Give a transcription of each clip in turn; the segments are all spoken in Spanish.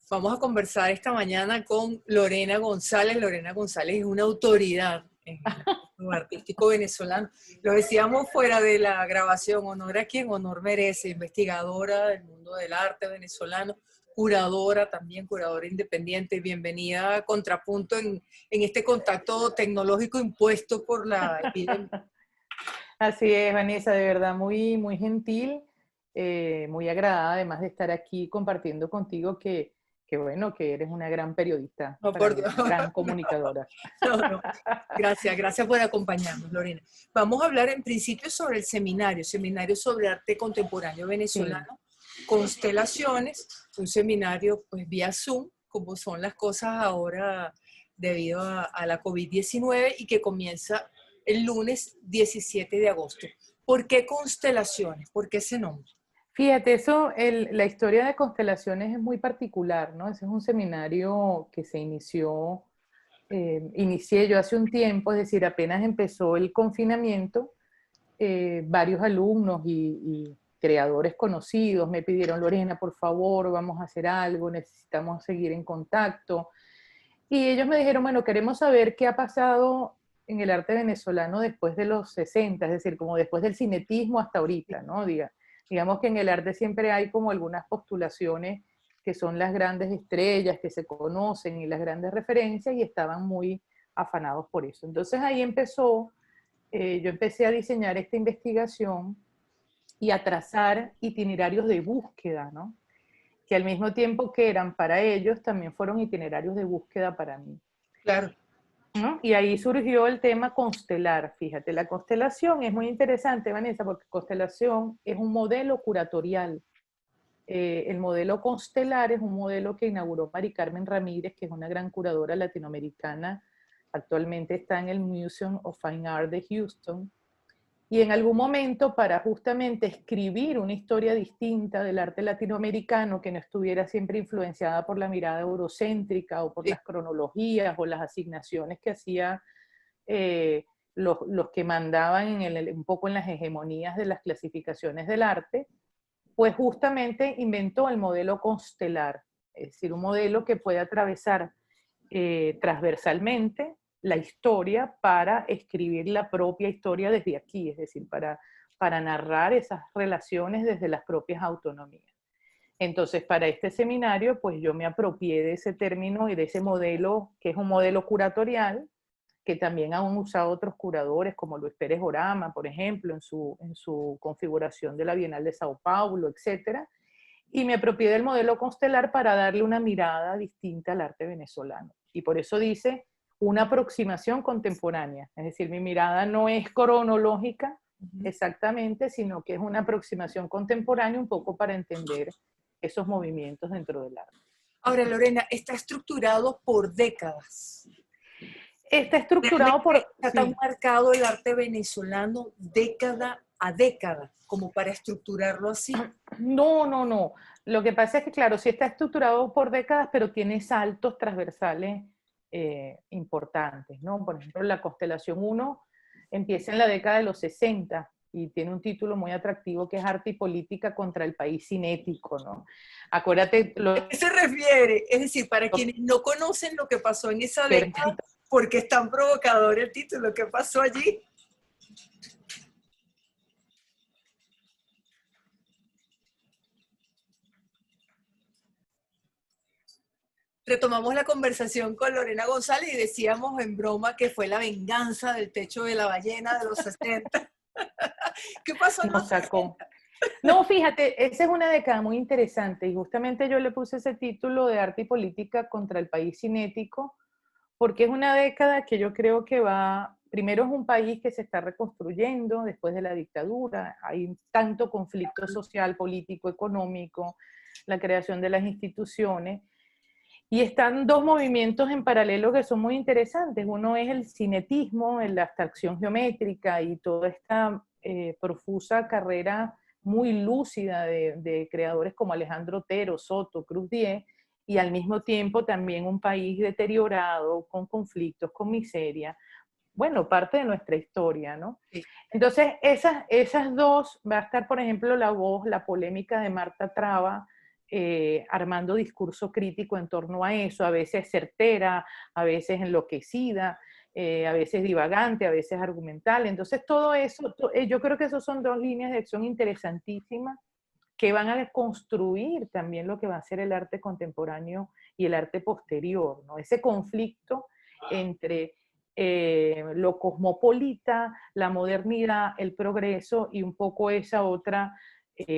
Vamos a conversar esta mañana con Lorena González. Lorena González es una autoridad en el ámbito artístico venezolano. Lo decíamos fuera de la grabación, honor a quien honor merece, investigadora del mundo del arte venezolano, curadora también, curadora independiente. Bienvenida a Contrapunto en este contacto tecnológico impuesto por la epidemia. Así es, Vanessa, de verdad muy, muy gentil, muy agradada además de estar aquí compartiendo contigo que bueno, que eres una gran periodista No, para por mí, Dios. una gran comunicadora. No, no. Gracias por acompañarnos, Lorena. Vamos a hablar en principio sobre el seminario sobre arte contemporáneo Sí, venezolano, Constelaciones, un seminario pues vía Zoom, como son las cosas ahora debido a la COVID-19 y que comienza el lunes 17 de agosto. ¿Por qué Constelaciones? ¿Por qué ese nombre? fíjate, la historia de constelaciones es muy particular, ¿no? Ese es un seminario que se inicié yo hace un tiempo, es decir, apenas empezó el confinamiento, varios alumnos y creadores conocidos me pidieron, Lorena, por favor, vamos a hacer algo, necesitamos seguir en contacto. Y ellos me dijeron, bueno, queremos saber qué ha pasado en el arte venezolano después de los 60, es decir, como después del cinetismo hasta ahorita, ¿no? Digamos que en el arte siempre hay como algunas postulaciones que son las grandes estrellas que se conocen y las grandes referencias y estaban muy afanados por eso. Entonces ahí yo empecé a diseñar esta investigación y a trazar itinerarios de búsqueda, ¿no? Que al mismo tiempo que eran para ellos, también fueron itinerarios de búsqueda para mí. Claro. ¿No? Y ahí surgió el tema constelar, fíjate, la constelación es muy interesante, Vanessa, porque constelación es un modelo curatorial. El modelo constelar es un modelo que inauguró Mari Carmen Ramírez, que es una gran curadora latinoamericana, actualmente está en el Museum of Fine Art de Houston, y en algún momento para justamente escribir una historia distinta del arte latinoamericano que no estuviera siempre influenciada por la mirada eurocéntrica o por Sí. las cronologías o las asignaciones que hacía eh, los que mandaban un poco en las hegemonías de las clasificaciones del arte, pues justamente inventó el modelo constelar, es decir, un modelo que puede atravesar transversalmente la historia para escribir la propia historia desde aquí, es decir, para narrar esas relaciones desde las propias autonomías. Entonces, para este seminario, pues yo me apropié de ese término y de ese modelo, que es un modelo curatorial, que también han usado otros curadores, como Luis Pérez Orama, por ejemplo, en su configuración de la Bienal de Sao Paulo, etcétera, y me apropié del modelo constelar para darle una mirada distinta al arte venezolano. Y por eso dice una aproximación contemporánea, es decir, mi mirada no es cronológica exactamente, sino que es una aproximación contemporánea un poco para entender esos movimientos dentro del arte. Ahora, Lorena, está estructurado por décadas. Está estructurado Realmente por, está tan sí, marcado el arte venezolano década a década, como para estructurarlo así. no, no, no. Lo que pasa es que, claro, sí está estructurado por décadas, pero tiene saltos transversales importantes, ¿no? Por ejemplo, la constelación 1 empieza en la década de los 60 y tiene un título muy atractivo que es Arte y Política contra el País Cinético, ¿no? Acuérdate ¿A qué se refiere? Es decir, para lo quienes no conocen lo que pasó en esa década, perfecto. porque es tan provocador el título, ¿qué pasó allí? Retomamos la conversación con Lorena González y decíamos en broma que fue la venganza del techo de la ballena de los 60. ¿Qué pasó en los Nos sacó. 60? No, fíjate, esa es una década muy interesante y justamente yo le puse ese título de Arte y Política contra el País Cinético porque es una década que yo creo que primero es un país que se está reconstruyendo después de la dictadura, hay tanto conflicto social, político, económico, la creación de las instituciones, y están dos movimientos en paralelo que son muy interesantes. Uno es el cinetismo, la abstracción geométrica y toda esta profusa carrera muy lúcida de creadores como Alejandro Otero, Soto, Cruz Diez, y al mismo tiempo también un país deteriorado, con conflictos, con miseria. Bueno, parte de nuestra historia, ¿no? Sí. Entonces, esas dos, va a estar, por ejemplo, la voz, la polémica de Marta Traba, armando discurso crítico en torno a eso, a veces certera, a veces enloquecida, a veces divagante, a veces argumental. Entonces todo eso, yo creo que esos son dos líneas de acción interesantísimas que van a construir también lo que va a ser el arte contemporáneo y el arte posterior, ¿no? Ese conflicto entre lo cosmopolita, la modernidad, el progreso y un poco esa otra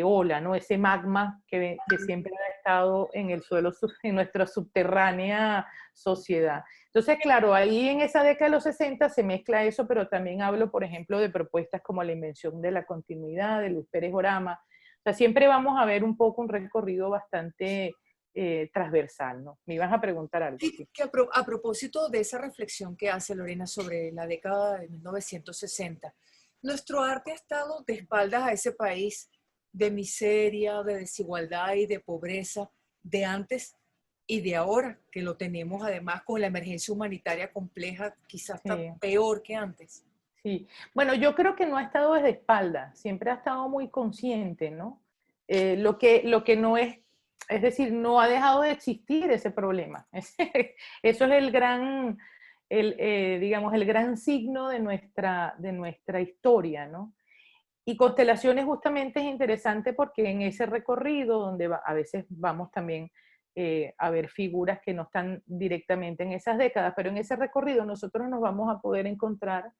ola, ¿no? Ese magma que siempre ha estado en el suelo, en nuestra subterránea sociedad. Entonces, claro, ahí en esa década de los 60 se mezcla eso, pero también hablo, por ejemplo, de propuestas como la invención de la continuidad, de Luis Pérez Orama. O sea, siempre vamos a ver un poco un recorrido bastante transversal, ¿no? Me ibas a preguntar algo. Sí, que a propósito de esa reflexión que hace Lorena sobre la década de 1960, nuestro arte ha estado de espaldas a ese país de miseria, de desigualdad y de pobreza de antes y de ahora, que lo tenemos además con la emergencia humanitaria compleja, quizás está Sí. peor que antes. Sí, bueno, yo creo que no ha estado desde espalda, siempre ha estado muy consciente, ¿no? Lo que no es decir, no ha dejado de existir ese problema. Eso es el gran, digamos, el gran signo de nuestra historia, ¿no? Y Constelaciones justamente es interesante porque en ese recorrido, donde a veces vamos también a ver figuras que no están directamente en esas décadas, pero en ese recorrido nosotros nos vamos a poder encontrar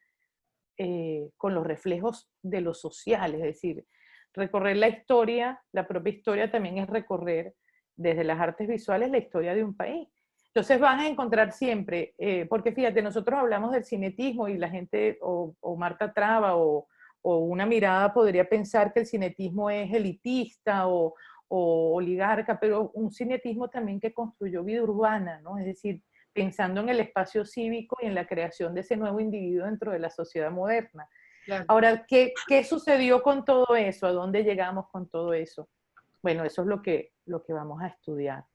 con los reflejos de lo social, es decir, recorrer la historia, la propia historia también es recorrer desde las artes visuales la historia de un país. Entonces vas a encontrar siempre, porque fíjate, nosotros hablamos del cinetismo y la gente, o Marta Traba, o una mirada podría pensar que el cinetismo es elitista o oligarca, pero un cinetismo también que construyó vida urbana, ¿no? Es decir, pensando en el espacio cívico y en la creación de ese nuevo individuo dentro de la sociedad moderna. Claro. Ahora, ¿qué sucedió con todo eso? ¿A dónde llegamos con todo eso? Bueno, eso es lo que vamos a estudiar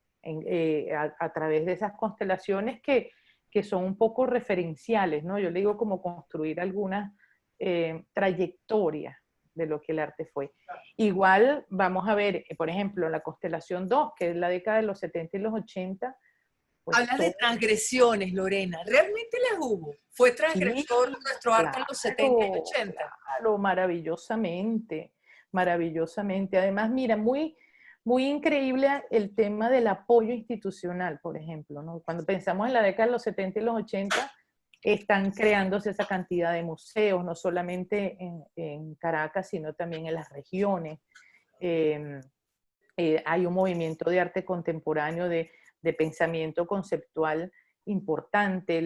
a través de esas constelaciones que son un poco referenciales, ¿no? Yo le digo como construir algunas trayectorias de lo que el arte fue. Igual vamos a ver, por ejemplo, la constelación 2, que es la década de los 70 y los 80, pues Hablas de todo, transgresiones, Lorena. ¿Realmente las hubo? ¿Fue sí, transgresor nuestro arte en los 70 y claro, 80? claro, maravillosamente, maravillosamente. Además, mira, muy increíble el tema del apoyo institucional, por ejemplo, ¿no? Cuando pensamos en la década de los 70 y los 80, están creándose esa cantidad de museos, no solamente en Caracas, sino también en las regiones. Eh, hay un movimiento de arte contemporáneo, de pensamiento conceptual importante,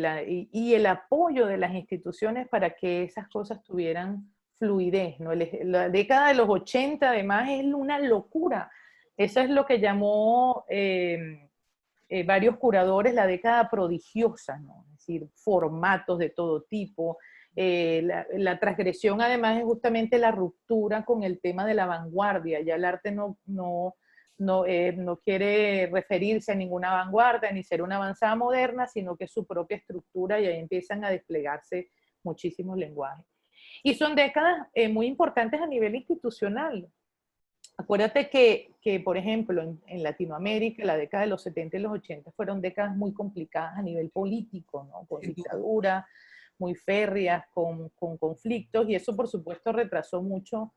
y el apoyo de las instituciones para que esas cosas tuvieran fluidez, ¿no? La década de los 80 además es una locura. Eso es lo que llamó varios curadores la década prodigiosa, ¿no? Es decir, formatos de todo tipo. La transgresión además es justamente la ruptura con el tema de la vanguardia. Ya el arte no quiere referirse a ninguna vanguardia ni ser una avanzada moderna, sino que es su propia estructura y ahí empiezan a desplegarse muchísimos lenguajes. Y son décadas muy importantes a nivel institucional. Acuérdate por ejemplo, en Latinoamérica, la década de los 70 y los 80 fueron décadas muy complicadas a nivel político, ¿no? Con Sin duda. dictaduras muy férreas, con conflictos, y eso por supuesto retrasó mucho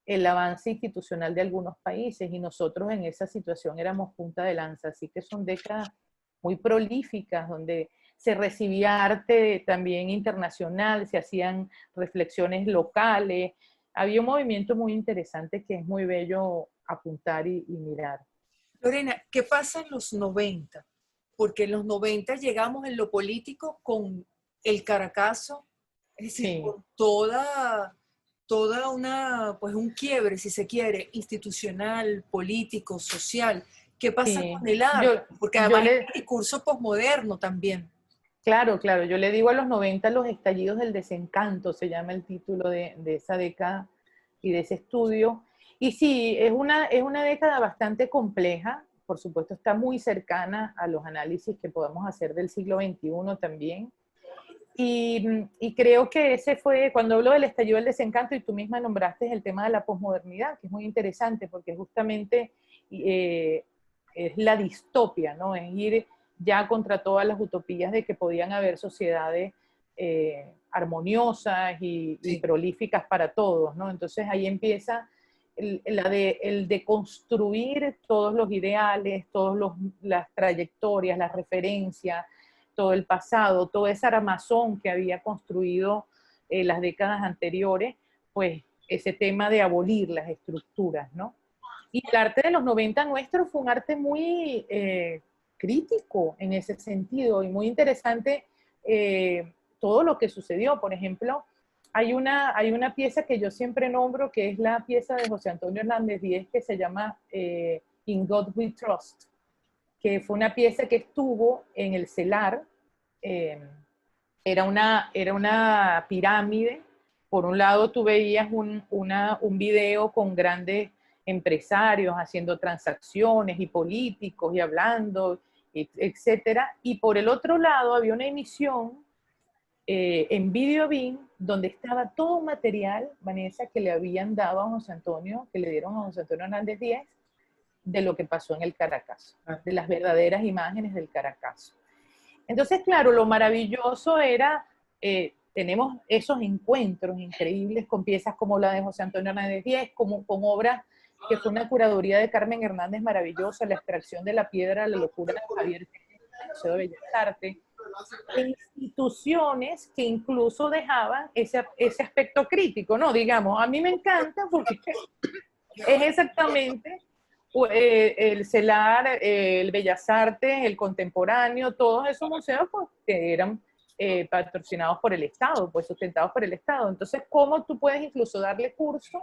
el avance institucional de algunos países, y nosotros en esa situación éramos punta de lanza, así que son décadas muy prolíficas, donde se recibía arte también internacional, se hacían reflexiones locales, había un movimiento muy interesante que es muy bello apuntar y mirar. Lorena, ¿qué pasa en los 90? Porque en los 90 llegamos en lo político con el Caracazo, es decir, Sí, con toda una, pues un quiebre, si se quiere, institucional, político, social. ¿Qué pasa sí. con el arte? Porque Yo además es le, un discurso posmoderno también. claro, claro, yo le digo a los 90 los estallidos del desencanto, se llama el título de esa década y de ese estudio. Y sí, es una década bastante compleja, por supuesto está muy cercana a los análisis que podemos hacer del siglo XXI también. Y creo que ese fue, cuando hablo del estallido del desencanto, y tú misma nombraste el tema de la posmodernidad, que es muy interesante, porque justamente es la distopia, ¿no? Es ir ya contra todas las utopías de que podían haber sociedades armoniosas y prolíficas para todos, ¿no? Entonces ahí empieza el de construir todos los ideales, todas las trayectorias, las referencias, todo el pasado, todo ese armazón que había construido las décadas anteriores, pues ese tema de abolir las estructuras, ¿no? Y el arte de los 90 nuestro fue un arte muy crítico en ese sentido y muy interesante todo lo que sucedió. Por ejemplo, hay una pieza que yo siempre nombro, que es la pieza de José Antonio Hernández Díez, que se llama In God We Trust, que fue una pieza que estuvo en el CELAR. Era una pirámide. Por un lado tú veías un video con grandes empresarios haciendo transacciones y políticos y hablando, etcétera. Y por el otro lado había una emisión en Videobeam, donde estaba todo un material, Vanessa, que le habían dado a José Antonio, que le dieron a José Antonio Hernández Díez, de lo que pasó en el Caracazo, de las verdaderas imágenes del Caracazo. Entonces, claro, lo maravilloso era, tenemos esos encuentros increíbles con piezas como la de José Antonio Hernández Díez, como con obras que fue una curaduría de Carmen Hernández maravillosa, La extracción de la piedra, La locura de Javier Tejeda, el Museo de Bellas Artes, e instituciones que incluso dejaban ese aspecto crítico, ¿no? Digamos, a mí me encanta porque es exactamente el CELAR, el Bellas Artes, el Contemporáneo, todos esos museos pues, que eran patrocinados por el Estado, pues sustentados por el Estado. Entonces, ¿cómo tú puedes incluso darle curso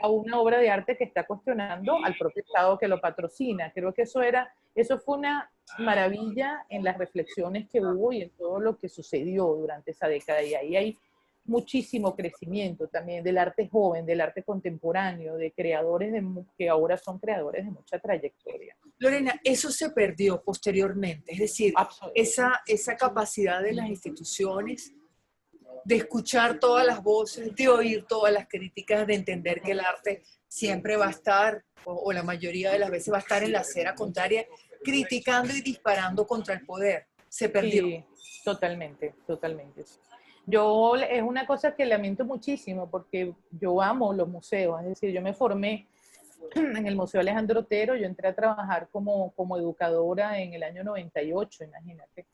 a una obra de arte que está cuestionando al propio Estado que lo patrocina? Creo que eso fue una maravilla en las reflexiones que hubo y en todo lo que sucedió durante esa década. Y ahí hay muchísimo crecimiento también del arte joven, del arte contemporáneo, de creadores que ahora son creadores de mucha trayectoria. Lorena, eso se perdió posteriormente, es decir, esa capacidad de las instituciones de escuchar todas las voces, de oír todas las críticas, de entender que el arte siempre va a estar, o la mayoría de las veces va a estar en la acera contraria, criticando y disparando contra el poder. Se perdió. Sí, totalmente, totalmente. Es una cosa que lamento muchísimo porque yo amo los museos, es decir, yo me formé en el Museo Alejandro Otero, yo entré a trabajar como educadora en el año 98, imagínate.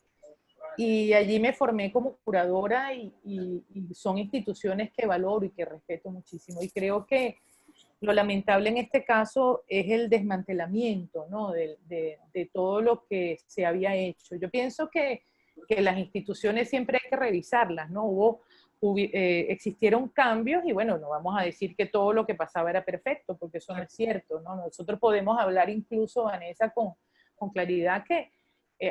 Y allí me formé como curadora y son instituciones que valoro y que respeto muchísimo. Y creo que lo lamentable en este caso es el desmantelamiento, ¿no? de todo lo que se había hecho. Yo pienso que las instituciones siempre hay que revisarlas, ¿no? Existieron cambios y bueno, no vamos a decir que todo lo que pasaba era perfecto, porque eso no es cierto, ¿no? Nosotros podemos hablar incluso, Vanessa, con claridad que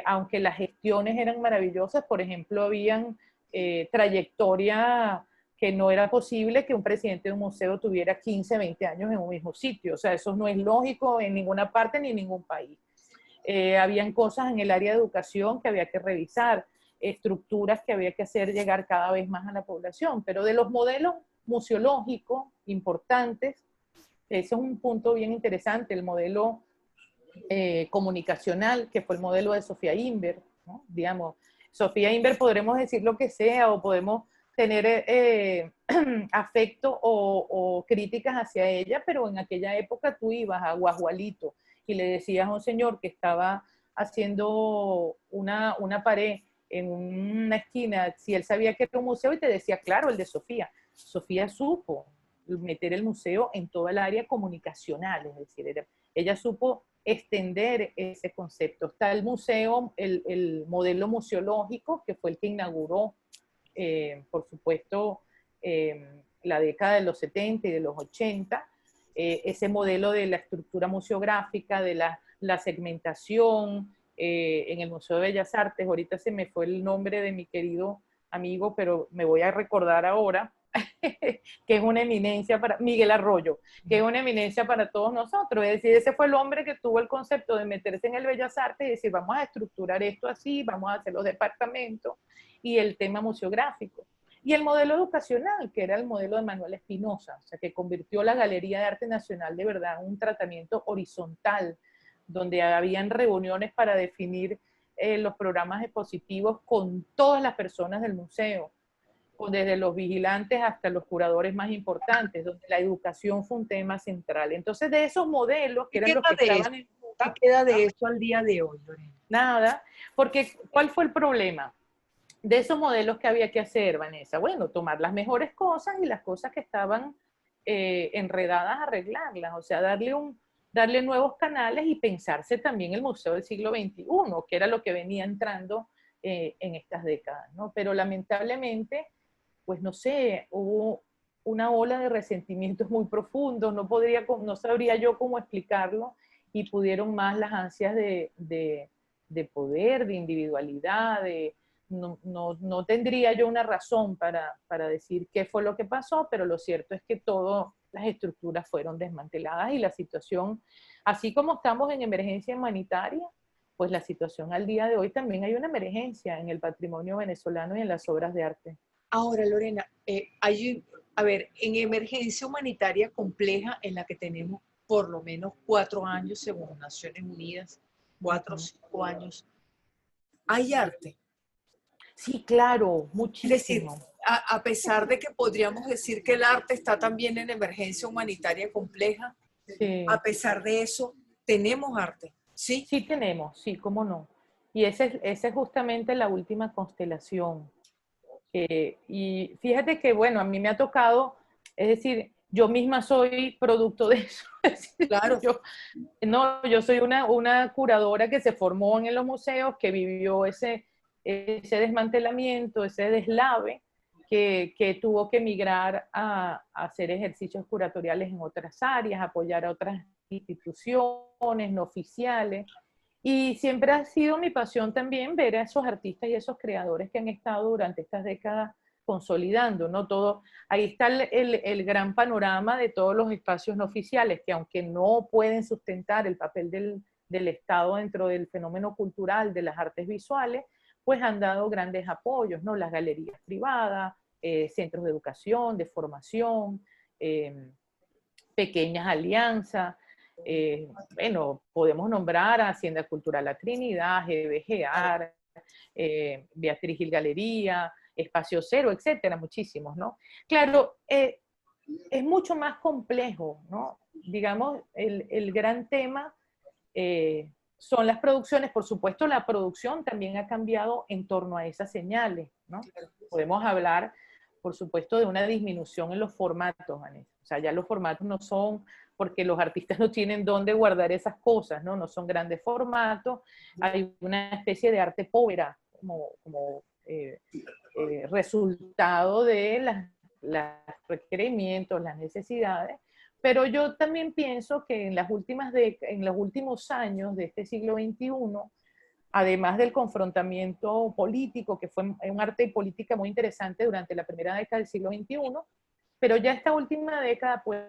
aunque las gestiones eran maravillosas, por ejemplo, habían trayectoria que no era posible que un presidente de un museo tuviera 15, 20 años en un mismo sitio. O sea, eso no es lógico en ninguna parte ni en ningún país. Habían cosas en el área de educación que había que revisar, estructuras que había que hacer llegar cada vez más a la población, pero de los modelos museológicos importantes, ese es un punto bien interesante, el modelo comunicacional, que fue el modelo de Sofía Inver, ¿no? Digamos, Sofía Inver podremos decir lo que sea o podemos tener afecto o críticas hacia ella, pero en aquella época tú ibas a Guajualito y le decías a un señor que estaba haciendo una pared en una esquina, si él sabía que era un museo y te decía, claro, el de Sofía. Sofía supo meter el museo en toda el área comunicacional, es decir, ella supo extender ese concepto. Está el museo, el modelo museológico, que fue el que inauguró, por supuesto, la década de los 70 y de los 80, ese modelo de la estructura museográfica, de la segmentación, en el Museo de Bellas Artes, ahorita se me fue el nombre de mi querido amigo, pero me voy a recordar ahora, que es una eminencia para Miguel Arroyo, que es una eminencia para todos nosotros. Es decir, ese fue el hombre que tuvo el concepto de meterse en el Bellas Artes y decir, vamos a estructurar esto así, vamos a hacer los departamentos y el tema museográfico. Y el modelo educacional, que era el modelo de Manuel Espinosa, o sea, que convirtió la Galería de Arte Nacional de verdad en un tratamiento horizontal donde habían reuniones para definir los programas expositivos con todas las personas del museo, desde los vigilantes hasta los curadores más importantes, donde la educación fue un tema central. Entonces, de esos modelos, que eran los que estaban en ¿Qué queda de eso al día de hoy, Lorena? nada, porque ¿cuál fue el problema? De esos modelos que había que hacer, Vanessa. Bueno, tomar las mejores cosas y las cosas que estaban enredadas, arreglarlas, o sea, darle nuevos canales y pensarse también el Museo del Siglo XXI, que era lo que venía entrando en estas décadas, ¿no? Pero lamentablemente, pues no sé, hubo una ola de resentimientos muy profundos, no sabría yo cómo explicarlo, y pudieron más las ansias de poder, de individualidad, no tendría yo una razón para decir qué fue lo que pasó, pero lo cierto es que todas las estructuras fueron desmanteladas y la situación, así como estamos en emergencia humanitaria, pues la situación al día de hoy también hay una emergencia en el patrimonio venezolano y en las obras de arte. Ahora, Lorena, a ver, en emergencia humanitaria compleja en la que tenemos por lo menos 4 años, según Naciones Unidas, 4 o 5 años, hay arte. Sí, claro, Es decir, muchísimo. a pesar de que podríamos decir que el arte está también en emergencia humanitaria compleja, Sí. a pesar de eso, tenemos arte, ¿sí? Sí tenemos, sí, cómo no. Y esa es justamente la última constelación. Y fíjate que, bueno, a mí me ha tocado, es decir, yo misma soy producto de eso. Es decir, Claro. yo soy una curadora que se formó en los museos, que vivió ese desmantelamiento, ese deslave, que tuvo que migrar a hacer ejercicios curatoriales en otras áreas, apoyar a otras instituciones no oficiales. Y siempre ha sido mi pasión también ver a esos artistas y esos creadores que han estado durante estas décadas consolidando, ¿no? Todo, ahí está el gran panorama de todos los espacios no oficiales, que aunque no pueden sustentar el papel del Estado dentro del fenómeno cultural de las artes visuales, pues han dado grandes apoyos, ¿no? Las galerías privadas, centros de educación, de formación, pequeñas alianzas. Bueno, podemos nombrar a Hacienda Cultural La Trinidad, GBGAR, Beatriz Gil Galería, Espacio Cero, etcétera, muchísimos, ¿no? Claro, es mucho más complejo, ¿no? Digamos, el gran tema son las producciones. Por supuesto, la producción también ha cambiado en torno a esas señales, ¿no? Podemos hablar, por supuesto, de una disminución en los formatos, Vanessa. O sea, ya los formatos no son, porque los artistas no tienen dónde guardar esas cosas, ¿no? No son grandes formatos, hay una especie de arte povera, como resultado de los requerimientos, las necesidades. Pero yo también pienso que en los últimos años de este siglo XXI, además del confrontamiento político, que fue un arte y política muy interesante durante la primera década del siglo XXI, pero ya esta última década pues,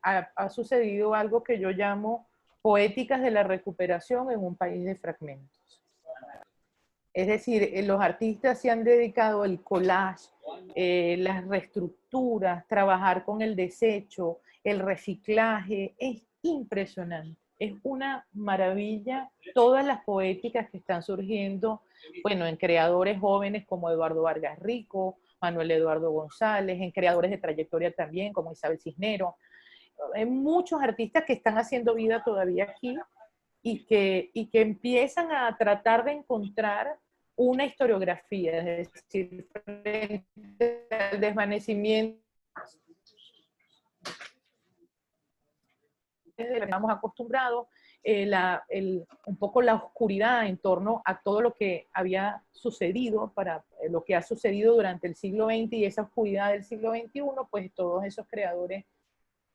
ha sucedido algo que yo llamo poéticas de la recuperación en un país de fragmentos. Es decir, los artistas se han dedicado al collage, las reestructuras, trabajar con el desecho, el reciclaje. Es impresionante, es una maravilla todas las poéticas que están surgiendo, bueno, en creadores jóvenes como Eduardo Vargas Rico, Manuel Eduardo González, en creadores de trayectoria también como Isabel Cisnero. Hay muchos artistas que están haciendo vida todavía aquí y que empiezan a tratar de encontrar una historiografía, es decir, frente al desvanecimiento desde lo que estamos acostumbrados, un poco la oscuridad en torno a todo lo que había sucedido, lo que ha sucedido durante el siglo XX y esa oscuridad del siglo XXI, pues todos esos creadores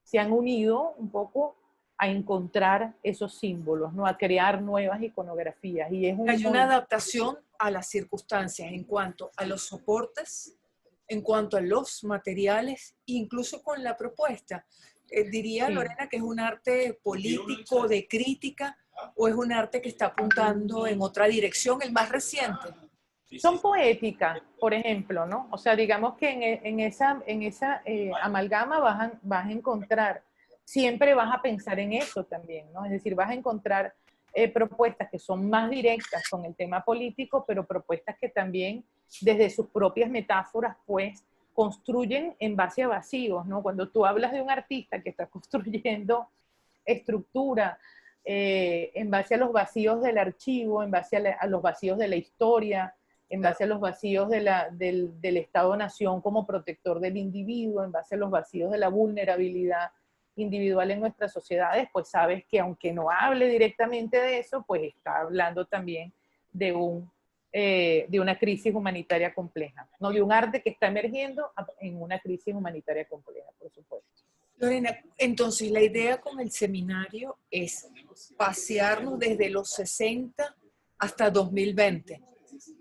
se han unido un poco a encontrar esos símbolos, ¿no? A crear nuevas iconografías. Y Hay una adaptación a las circunstancias en cuanto a los soportes, en cuanto a los materiales, incluso con la propuesta. Diría, sí, Lorena, que es un arte político, de crítica, o es un arte que está apuntando en otra dirección, el más reciente. Son poéticas, por ejemplo, ¿no? O sea, digamos que en esa amalgama vas a encontrar, siempre vas a pensar en eso también, ¿no? Es decir, vas a encontrar propuestas que son más directas con el tema político, pero propuestas que también desde sus propias metáforas, pues, construyen en base a vacíos, ¿no? Cuando tú hablas de un artista que está construyendo estructura en base a los vacíos del archivo, en base a los vacíos de la historia, en base a los vacíos del Estado-Nación como protector del individuo, en base a los vacíos de la vulnerabilidad individual en nuestras sociedades, pues sabes que aunque no hable directamente de eso, pues está hablando también de una crisis humanitaria compleja, no de un arte que está emergiendo en una crisis humanitaria compleja, por supuesto. Lorena, entonces la idea con el seminario es pasearnos desde los 60 hasta 2020.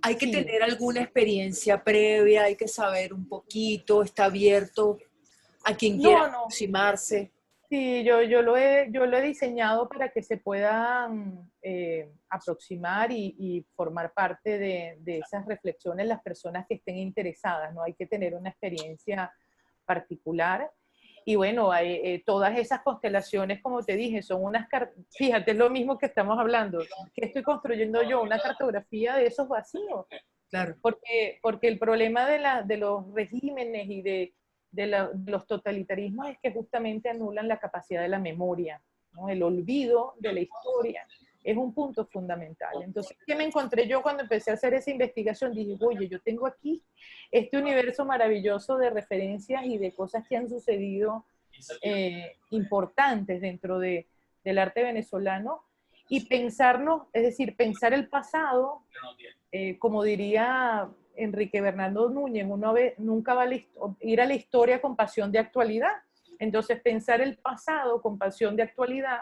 Hay que Sí. tener alguna experiencia previa, hay que saber un poquito, está abierto a quien quiera aproximarse. Sí, yo lo he diseñado para que se puedan aproximar y formar parte de esas reflexiones las personas que estén interesadas, ¿no? Hay que tener una experiencia particular. Y bueno, todas esas constelaciones, como te dije, son fíjate, es lo mismo que estamos hablando, que estoy construyendo yo, una cartografía de esos vacíos. Claro. Porque el problema de los regímenes y de los totalitarismos es que justamente anulan la capacidad de la memoria, ¿no? El olvido de la historia es un punto fundamental. Entonces, ¿qué me encontré yo cuando empecé a hacer esa investigación? Dije, oye, yo tengo aquí este universo maravilloso de referencias y de cosas que han sucedido importantes dentro del arte venezolano, y pensarnos, es decir, pensar el pasado, como diría Enrique Bernardo Núñez, nunca va a ir a la historia con pasión de actualidad. Entonces, pensar el pasado con pasión de actualidad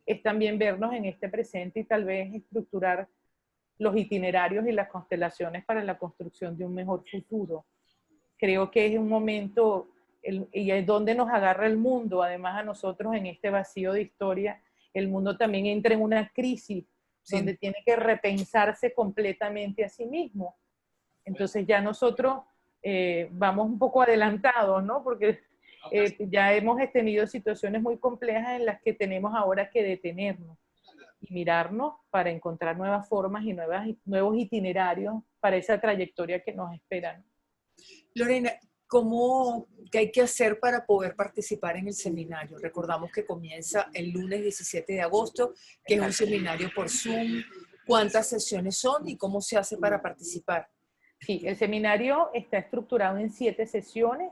es también vernos en este presente y tal vez estructurar los itinerarios y las constelaciones para la construcción de un mejor futuro. Creo que es un momento, y es donde nos agarra el mundo, además a nosotros en este vacío de historia, el mundo también entra en una crisis, sí, donde tiene que repensarse completamente a sí mismo. Entonces ya nosotros vamos un poco adelantados, ¿no? Porque ya hemos tenido situaciones muy complejas en las que tenemos ahora que detenernos y mirarnos para encontrar nuevas formas y nuevos itinerarios para esa trayectoria que nos espera, ¿no? Lorena, ¿qué hay que hacer para poder participar en el seminario? Recordamos que comienza el lunes 17 de agosto, que es un seminario por Zoom. ¿Cuántas sesiones son y cómo se hace para participar? Sí, el seminario está estructurado en 7 sesiones.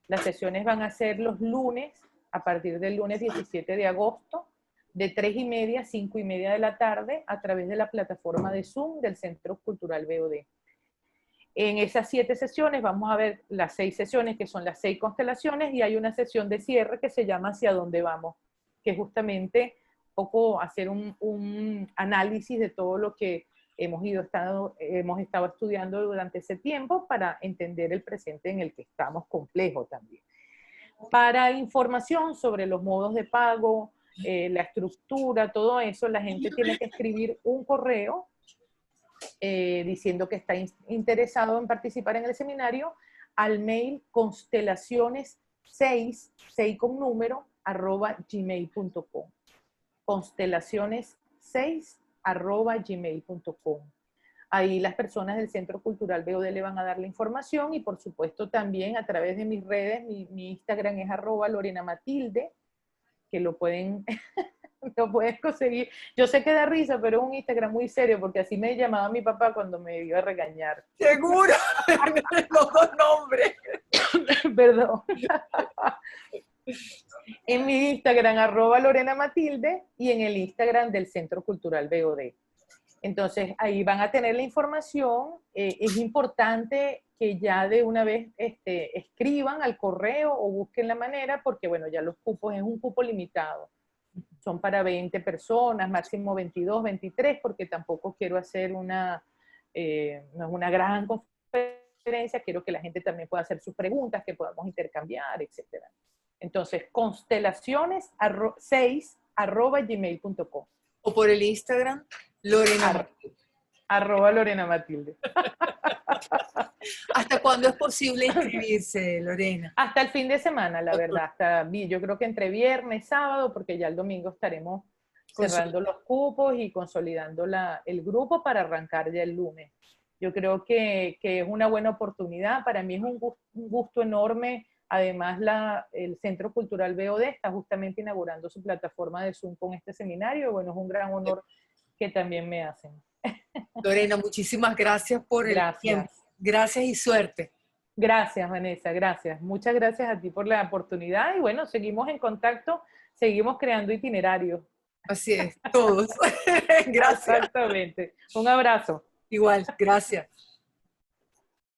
Las sesiones van a ser los lunes, a partir del lunes 17 de agosto, de 3:30 a 5:30 de la tarde, a través de la plataforma de Zoom del Centro Cultural BOD. En esas 7 sesiones vamos a ver las 6 sesiones, que son las 6 constelaciones, y hay una sesión de cierre que se llama ¿Hacia dónde vamos?, que es justamente un poco hacer un análisis de todo lo que hemos estado estudiando durante ese tiempo para entender el presente en el que estamos, complejo también. Para información sobre los modos de pago, la estructura, todo eso, la gente tiene que escribir un correo diciendo que está interesado en participar en el seminario al mail constelaciones6 con número, @gmail.com. constelaciones6@gmail.com. Ahí las personas del Centro Cultural BOD le van a dar la información, y por supuesto también a través de mis redes, mi Instagram es @LorenaMatilde, que lo pueden conseguir. Yo sé que da risa, pero es un Instagram muy serio, porque así me llamaba mi papá cuando me iba a regañar. ¡Seguro! Los dos nombres. Perdón. En mi Instagram, @LorenaMatilde, y en el Instagram del Centro Cultural BOD. Entonces, ahí van a tener la información. Es importante que ya de una vez escriban al correo o busquen la manera, porque bueno, ya los cupos es un cupo limitado. Son para 20 personas, máximo 22, 23, porque tampoco quiero hacer no es una gran conferencia, quiero que la gente también pueda hacer sus preguntas, que podamos intercambiar, etc. Entonces, constelaciones6@gmail.com. O por el Instagram, Lorena. @LorenaMatilde. ¿Hasta cuándo es posible inscribirse, Lorena? Hasta el fin de semana, la verdad. Yo creo que entre viernes, sábado, porque ya el domingo estaremos cerrando los cupos y consolidando el grupo para arrancar ya el lunes. Yo creo que es una buena oportunidad. Para mí es un gusto enorme. Además, el Centro Cultural BOD está justamente inaugurando su plataforma de Zoom con este seminario. Bueno, es un gran honor que también me hacen. Lorena, muchísimas gracias por el tiempo. Gracias y suerte. Gracias, Vanessa, gracias. Muchas gracias a ti por la oportunidad y bueno, seguimos en contacto, seguimos creando itinerarios. Así es, todos. Gracias. Exactamente. Un abrazo. Igual, gracias.